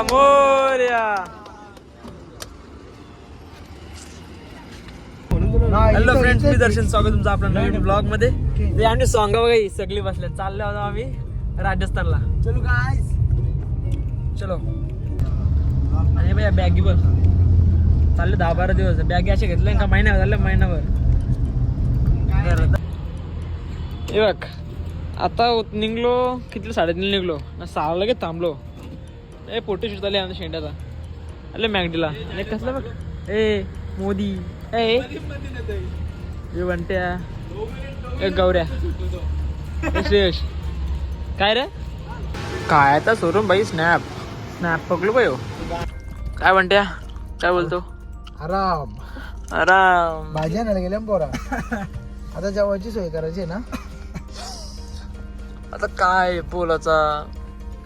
Morya. Hello friends, मी दर्शन, स्वागत तुमचं आपल्या नवीन ब्लॉग मध्ये. ते आम्ही सॉंग बघा सगळी बसल्या, चाललो होतो आम्ही राजस्थानला. चलो गाइस, चलो. आणि भैया बॅगी बघ, चालले 10-12 दिवस बॅगी असे घेतले का, महिना झाला, महिनाभर. हे बघ आता निघलो, किती 3:30 निघलो, 6 लगेच थांबलो. ए फोटो शूट आले आमच्या शेंड्याचा, आले मॅगडीला. आणि कसलं बघ, ए मोदी, ए बनट्या, एक गौऱ्या, श्रेयश. काय रे काय आता सोडून भाई, स्नॅप पकडलो भाई. काय म्हणत्या, काय बोलतो? आराम आराम. भाज्या नाही गेल्या पोरा. आता जेवायची सोय करायची ना. आता काय बोलाचा,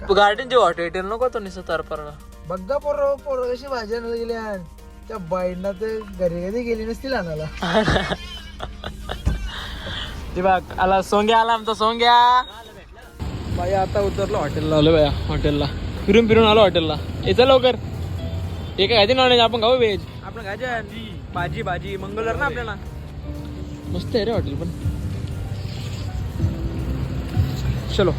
गार्डनचे हॉटेल नको तो निसं तरपरला. बघा पोरं कशी भाज्या नाही गेल्या. त्या बाईंना ते घरी कधी गेली नसतील आणायला. ते बघ आला सोंग्या, आला आमचा सोंग्या. बाई आता उतरलो हॉटेलला, आलो बाया हॉटेलला, फिरून आलो हॉटेलला. याचा लवकर हे काय खायचे, नॉनव्हेज आपण खाऊ, व्हेज आपण खायचे. भाजी मंगळवार ना आपल्याला. मस्त आहे रे हॉटेल पण. चलो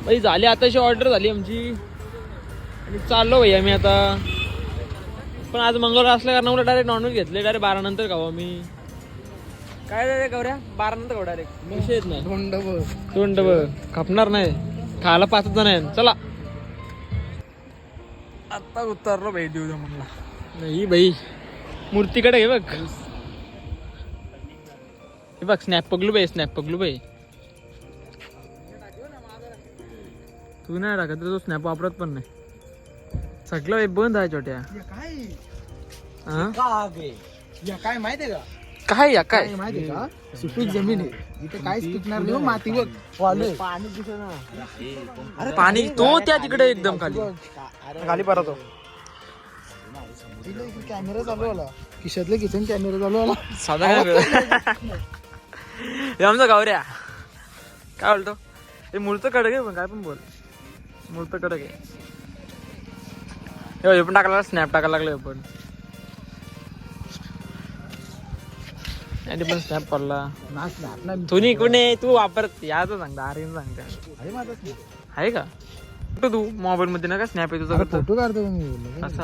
बाई, झाली आताशी ऑर्डर झाली आमची आणि चाललो भाई आम्ही आता. पण आज मंगळवार असल्या कारण डायरेक्ट नॉनव्हेज घेतले, डायरेक्ट 12 नंतर खाऊ आम्ही. काय रे गौऱ्या, 12 नंतर खाऊ डायरेक्ट, विषय येत नाही. तोंड बघ कापणार नाही, खायला 5 जण आहे. चला आता उतरलो भाई, देऊ दे म्हणला. नाही भाई, मूर्तीकडे घे बघ. हे बघ स्नॅप पगलू बाई. तू नाही टाकत, तो स्नॅप वापरत पण नाही. सगळं हे बंद आहे छोट्या. काय माहितीये का, काय या काय माहितीये का, सुपीक जमीन आहे इथे, काहीच पिकणार नाही. माती बघ, वाळू आहे. पाणी दिसत ना. अरे पाणी तो त्या तिकडे एकदम खाली परत. कॅमेरा चालू आला, खिशातले किचन कॅमेरा चालू आला. साधा हे आमचा गावऱ्या काय बोलतो, हे मूळचं कडक आहे पण, काय पण बोल, मूळचं कडक आहे. हे पण टाकायला, स्नॅप टाकायला लागलं पण. आणि पण स्नॅप पडला ना. स्नॅप ना तू नाही कोणी, तू वापरत याचं सांगता, अरे सांगता अरे माझा आहे का तू मोबाईल मध्ये ना का स्नॅप आहे तुझा, फोटो काढतो मी. असं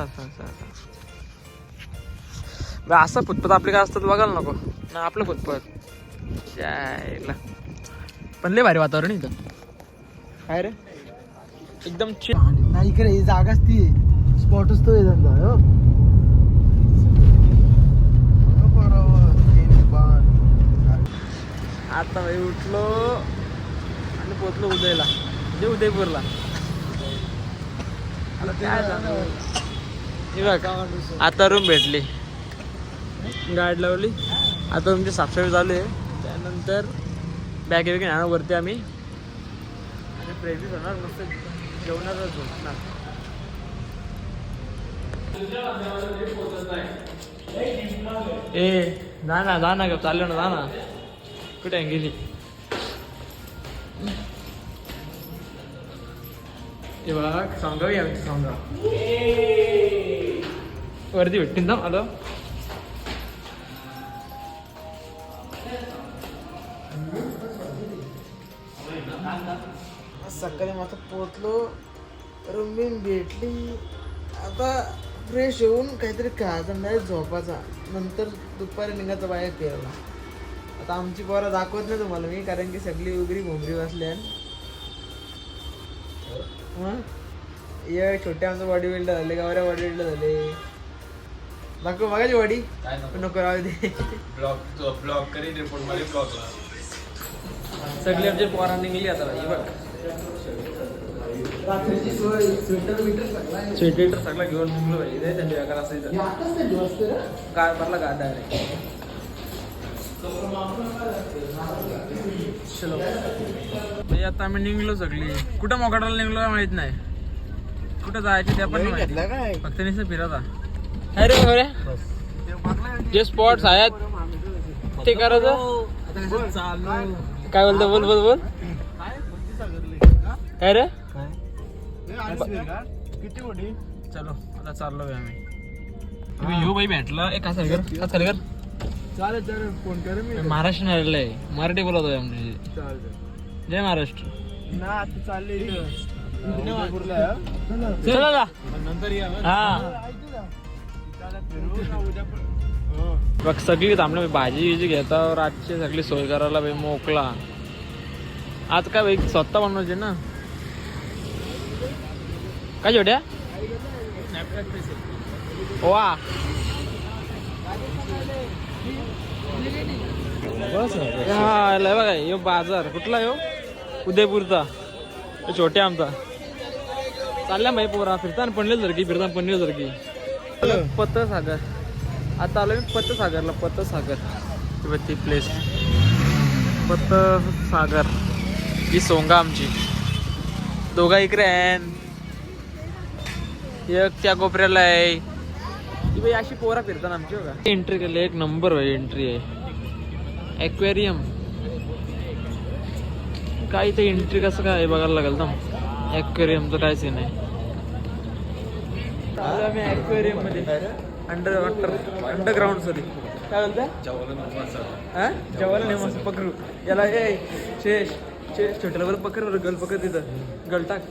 असं फुटपत आपले काय असतात बघायला नको ना, आपलं फुटपत यायला. पण लय भारी वातावरण इथं. काय रे एकदम नाही इकडे ही जागाच ती स्पॉटच तो धंदा. आता भाई उठलो आणि पोचलो उदयला, म्हणजे उदयपूरला. आता काय बघ, आता रूम भेटली, गाडी लावली. आता तुमची साफसफाई चालू आहे, त्यानंतर बॅग आणणार वरती आम्ही आणि फ्रेश होणार, मस्त जेवणारच झोपणार. ए जा ना ग, चाललो ना, जा ना. कुठे गेली ते बघ, सांगावी आमची सांगा वरती भेटतील ना. आलो सकाळी मग पोचलो, रूम बिन भेटली. आता फ्रेश होऊन काहीतरी खायचं नाही, झोपाचा. नंतर दुपारी निघायचं बाहेर फिरायला. आता आमची पोरं दाखवत नाही तुम्हाला मी, कारण की सगळी उघडी भोंगरी बसल्या. छोटे आमचं बॉडी बिल्डर झाले, गावऱ्या बॉडी बिल्डर झाले. दाखव बघायची बॉडी, नको राहू दे. ब्लॉग करीन रिपोर्ट मध्ये ब्लॉगला सगळी आमच्या पोरांनी निघली. आता बघ रात्रीची सोय, स्वेटर सगळं घेऊन निघलो पाहिजे. त्यांच्या घरात असायचं काय भरला गाड्या आहे. चलो म्हणजे आता आम्ही निघलो सगळी. कुठं मोकाटाला निघलो काय माहित नाही, कुठं जायचं त्या पण नाही, फक्त नुसतं फिरायचा. अरे बरे जे स्पॉट्स आहेत ते करायचं. काय बोलतो, बोल काय रे किती मोठी चलो आता चाललो आम्ही येऊ बाई भेटला एक असं कर कर चालेल चालेल फोन कर मी महाराष्ट्र आलेलं आहे मराठी बोलतोय आमची चालेल जय महाराष्ट्र ना आता चालले चला जा. नंतर या हा बघ सगळी थांबलं भाजी गिजी घेता रातची सगळी सोय करायला बाई मोकला आज काय बाई स्वतः बनवायचे ना काय छोट्या वा हा लय बघा यो बाजार कुठला यो उदयपूरचा तो छोट्या आमचा चालल्या बाई पोरा फिरताना पनवेल सारखी फिरताना पनवेल सारखी पत्त सागर आता आलो मी पत्त सागरला पत्त सागर ती प्लेस पत्त सागर ही सोंगा आमची दोघा इकडे आहे एक त्या कोपऱ्याला आहे ती बाई अशी पोरा फिरताना आमची बघा एंट्री केली एक नंबर एंट्री आहे ॲक्वेरियम काय ते एंट्री कसं काय बघायला लागेल ना ॲक्वेरियमचं काय सीन आहे आम्ही ॲक्वेरियम मध्ये अंडर वॉटर अंडरग्राऊंड सॉरी काय बोलताय जेवायला नाही मस्त पकडू याला ए शेष शेष छोट्याला बरं पकड बरं गल पकड तिथं गल टाक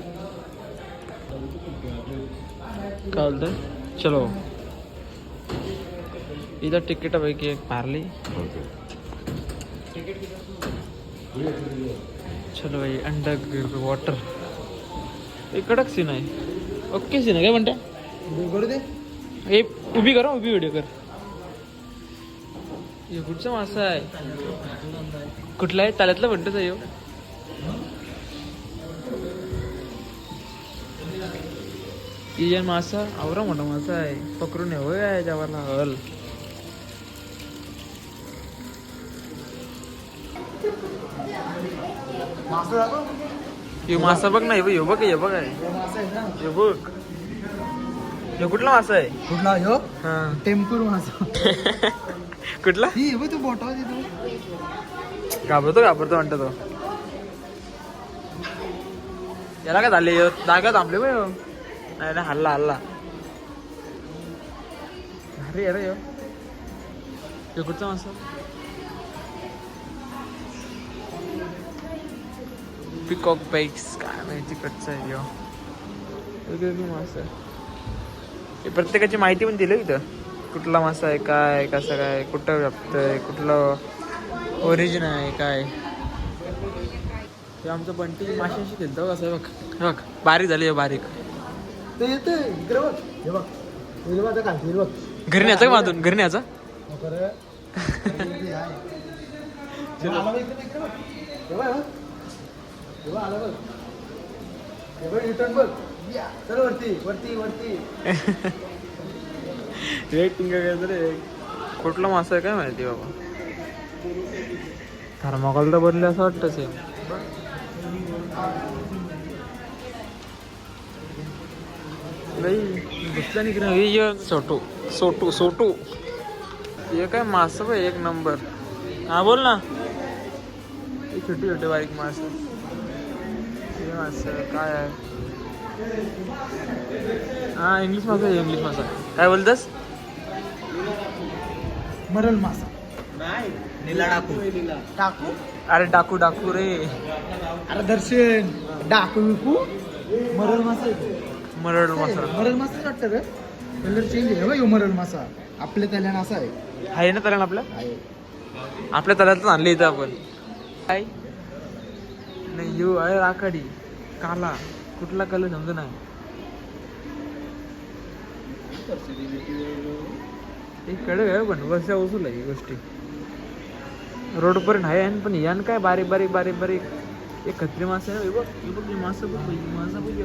काय बोलतंय चलो इथं तिकीटापैकी एक मारली चलो भाई अंडर वॉटर एक कडक सीन आहे ओके सीन आहे काय म्हणते करू दे हे उभी कर उभी व्हिडिओ कर हे कुठचा मासा आहे कुठला आहे ताल्यातला म्हणतोच आहे ह्यो मासा आवरा मोठा मासा आहे पकडून होय आहे जेवायला हल ह्यो मासा बघ ना ह्यो बघ हे बघ आहे ह्यो बघ ह्यो कुठला मासा आहे कुठला ह्यो हा टेम्पूर मासा कुठला ही बघ तू बोटावर येतो घाबरतो म्हणतो तो याला काय झाले जागा थांबले बाय नाही ना हल्ला अरे अरे यो कुठचा मासा पिकॉक बाईक्स काय माहिती कटचा आहे यो वेगवेगळी मासा आहे प्रत्येकाची माहिती पण दिली इथं कुठला मासा आहे काय कसं काय कुठं व्यापतंय कुठलं ओरिजिन आहे काय ते आमचं बंटी माशाशी खेळतो कसं आहे बघ बारीक झाली बारीक ते येते इकडे बघ हे बघ हे बघ काय हे बघ घरी न्यायचं का बांधून घरी न्यायचं रिटर्न बघ चल वरती वरती वरती वेटिंग रे कुठला मासा आहे काय माहिती बाबा थर्माकोल तर बदले असं वाटतं सेम घुसला निघणार सोटू हे काय मासा भाई एक नंबर हा बोल ना छोटे छोटे बारीक मासा हे मासा काय आहे हा इंग्लिश मासा काय बोलतस मरल मासा नीला डाकू अरे डाकू रे अरे दर्शन डाकू विकू मरल मासा मरड मासा मरल मासा वाटतं रे कलर चेंज आहे बघ मरल मासा आपल्या तल्यान असा आहे ना तल्यान आपल्या तल्यातच आणले इथं आपण काय नाही यो आहे राखाडी काला कुठला कलर समजा नाही एक कडे आहे पण वर्षा वसूल आहे ही गोष्टी रोड पर्यंत आहे पण यान काय बारीक एक खत्री मासा आहे बघ मासा बघ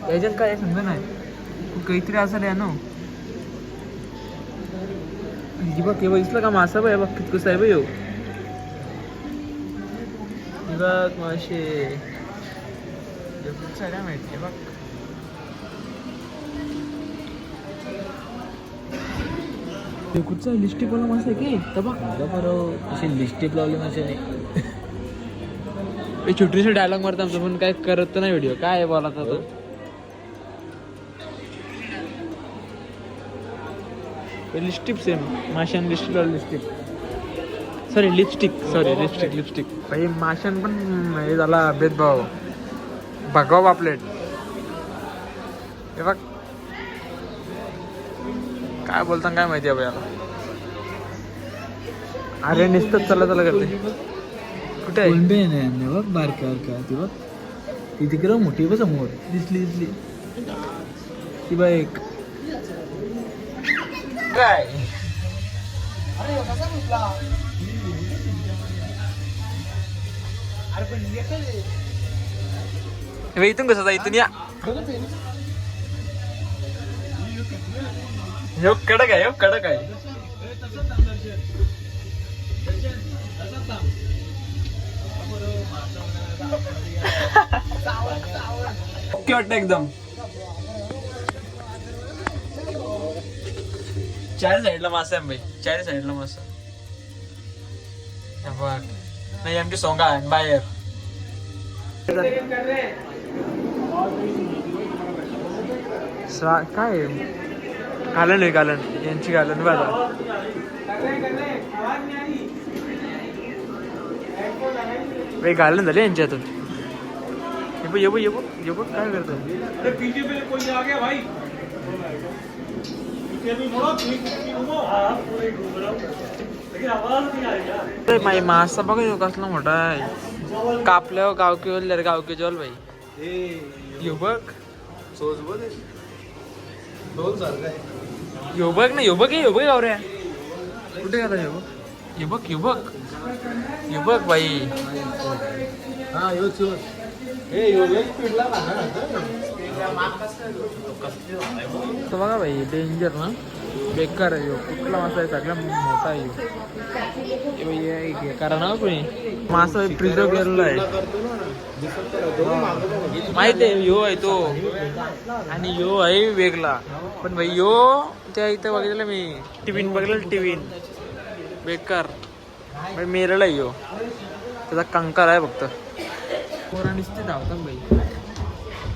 याच्यात काय समजा नाही काहीतरी असं या ना बघ हे बघितलं का मासा बघ बघ कितकं आहे बघ येऊ बघ मासे काय माहिती बघ कुठचा लिस्टी प्रॉब्लेम असं आहे की बघ बरं अशी लिस्टी प्रॉब्लेम असे नाही छोटीशी डायलॉग मारतो आमचं पण काय करत नाही व्हिडिओ काय बोला तो लिपस्टिक सेम माशान लिपस्टिक सॉरी लिपस्टिक भाई माशान पण हे झाला भेदभाव भगवा पापलेट हे बघ काय बोलता काय माहिती आहे याला अरे नुसतंच चला करते कुठे आहे बघ बारक्या ती बघ ती तिकडं मोठी बघ समोर दिसली ती बघ एक काय इथून कसं इथून या कडक आहे ओके वाटतं एकदम चारी साईडला मासा आहे भाई चारी साईडला मासा बघ नाही आमची सोंगा आहे बाहेर काय घालन यांची घालन बघा घालन झाले यांच्या हातून ये बघ काय करतो मासा बघा कसला मोठा आहे कापल्यावर गावकी जवळ भाई यो बघ यो बघ गावऱ्या कुठे गेला यो बघ भाई तो बघा भाई डेंजर ना बेकार आहे कुठला मासा आहे सगळ्यात मोठा आहे कारण कोणी मासा प्रिझर्व केलेला आहे माहिती आहे यो आहे तो आणि यो आहे वेगळा पण भाई यो त्या इथं बघितलं मी टिफिन बेकार भाई मेरला आहे यो त्याचा कंकार आहे फक्त पोरा नुसते धावतात भाई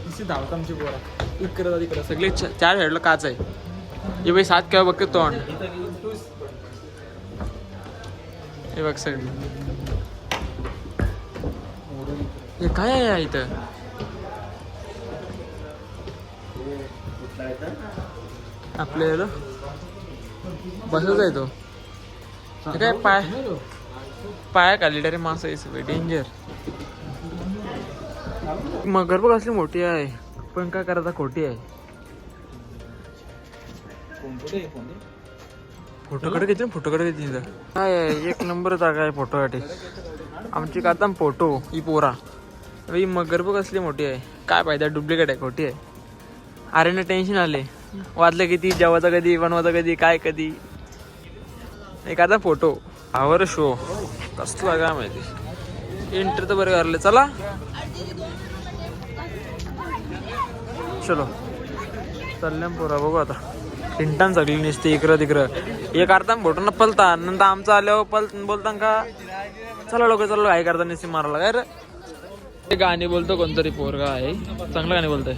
नुसते धावतात आमची पोरा इकडं सगळे चार साईडला काच आहे हे भाई 7 केव्हा बघ तोंड हे बघ सगळी हे काय आहे इथं आपल्या बसच आहे तो काय पाया खाली डायरेक्ट मासा आहे डेंजर मगर बघ असली मोठी आहे पण काय करायचा खोटी आहे फोटो कडे घेतली काय एक नंबर जागा आहे फोटोसाठी आमची काढता फोटो ही पोरा ही मगर बघ असली मोठी आहे काय पाहिजे डुप्लिकेट आहे खोटी आहे अरे ना टेन्शन आले वाजलं किती जेवायचा कधी बनवायचा कधी काय कधी एखादा फोटो आवर शो कसला काय माहिती एंटर तर बरं करले चला चलो चालल्या पोरा बघू आता इंटान सगळी नसते इकडं तिकडं एक अर्धा फोटो न पलता नंतर आमचं आल्यावर बोलता का चला लोक चला काय करता नसते मारायला काय रे गाणी बोलतो कोणतरी पोरगा आहे चांगलं गाणी बोलतोय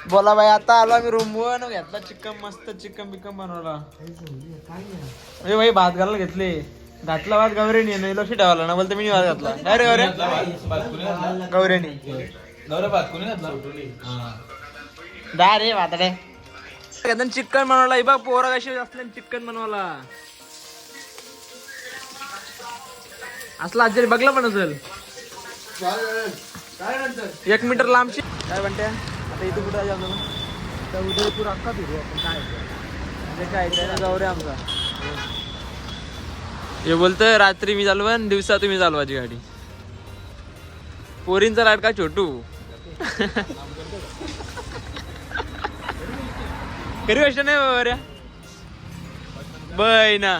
बोला भाई आता आलो आम्ही रूम वर घेतला चिकन मस्त चिकन बिकन बनवला अरे भाई भात घालायला घेतले घातला भात गौरेनी नाही लक्ष ठेवायला ना बोलते मी भात घातला काय रे गौरेनी दा रे भाताडे चिकन बनवला बघ पोरा कशी असल्या चिकन बनवला असला आजी बघला पण असेल 1 मीटर लांबची काय म्हणते आता इथे कुठं जाऊ ना तर उदयपूर अख्खा फिरू आपण काय म्हणजे काय त्याला जाऊ रे आमचा हे बोलतोय रात्री मी चालवा आणि दिवसा तुम्ही चालवायची गाडी पोरींचा लाडका छोटू खरी गोष्ट नाही बाबा बैना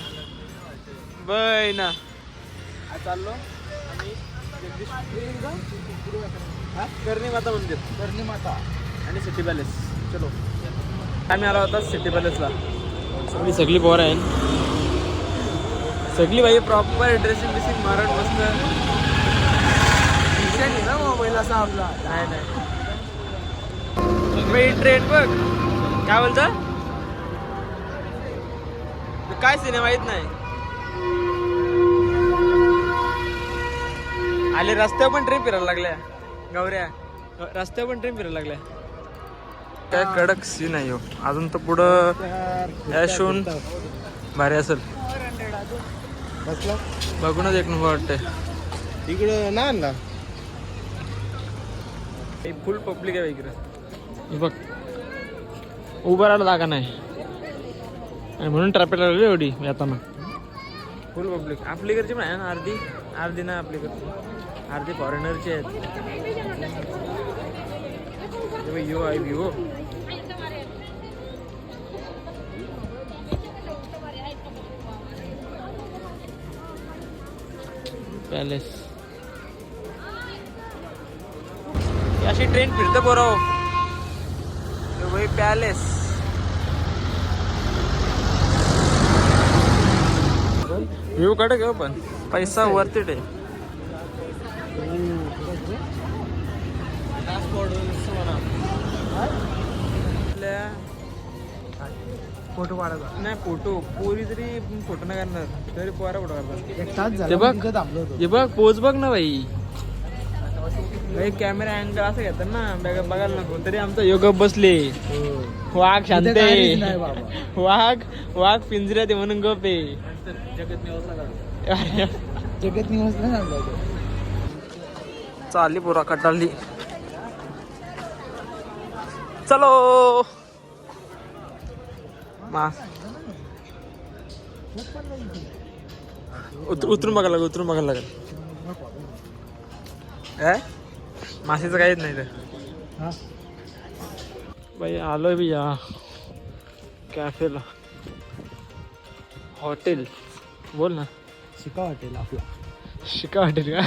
आज चाललो आम्ही करणी माता मंदिर, करणी माता आणि सिटी पॅलेस. चलो आम्ही आला होता सिटी पॅलेसला. सगळी सगळी पोरं आहे, सगळी बाई प्रॉपर ड्रेसिंग बिसिंग मारत मस्त. ना मोबाईल असा आपला. नाही बाई ट्रेन बघ काय बोलतं, काय सिनेमा माहित नाही. आले रस्त्यावर पण ट्रेन फिरायला लागल्या गौऱ्या, रस्त्यावर पण ट्रेन फिरायला लागल्या. काय कडक सीन आहे हो. अजून तर पुढं शोन भारी असेल. बघूनच एक नंबर वाटतंय. इकडं ना आणला फुल पब्लिक आहे इकडे. हे बघ उभं राहायला जागा नाही आणि म्हणून ट्रॅफिक लागली एवढी येताना. फुल पब्लिक. आपली इकडची पण आहे ना, अर्धी ना आपली इकडची, अर्धी फॉरेनरची आहेत. व्ह्यू आहे व्ह्यू. पॅलेस अशी ट्रेन फिरते बरो. पॅलेस व्ह्यू कडे घेऊ पण पैसा वरती आहे. फोटो काढायचा नाही, फोटो पोरी जरी फोटो नाही करणार तरी पोरा फोटो करतात. एक तास ते झाला बघ तिथं थांबलो होतो. हे बघ पोच बघ ना भाई. कॅमेरा अँगल असं घेतात ना, बघायला नको. तरी आमचा योग बसले. वाघ शांत इथं काहीच नाही आहे, बाबा. वाघ पिंजऱ्यात आहे म्हणून गप आहे. जगत निवास नाही सांगला होतो. चालली पुरा कटाळली. चलो उतरून बघायला लागेल. माशीचं काहीच नाही तर. बाई आलोय बी या कॅफेला. हॉटेल बोल ना. शिका हॉटेल आपला. शिका हॉटेल का?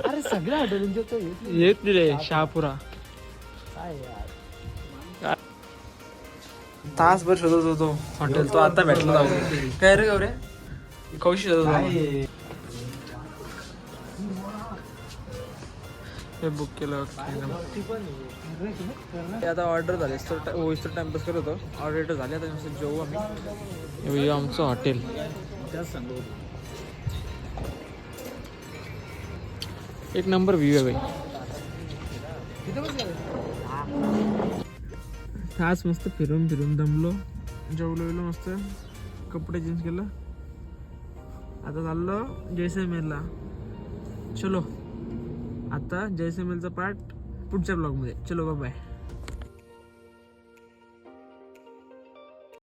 अरे सगळ्या हॉटेलींच्या येत रे शहापुरा. काय यार तासभर शोधत होतो हॉटेल, तो आता भेटला. जाऊ काय रे गौरे कौशी शोधत होतो. हे बुक केलं. आता ऑर्डर झाले तर टाइमपास करत होतो. ऑर्डर झाले आता जेवू आम्ही. आमचं हॉटेल एक नंबर व्ह्यू आहे भाई. तास मस्त फिरून दमलो, जेवलो मस्त, कपडे चेंज केलं. आता चाललो जैसलमेरला. चलो आता जैसलमेरचा पार्ट पुढच्या ब्लॉगमध्ये. चलो बाय.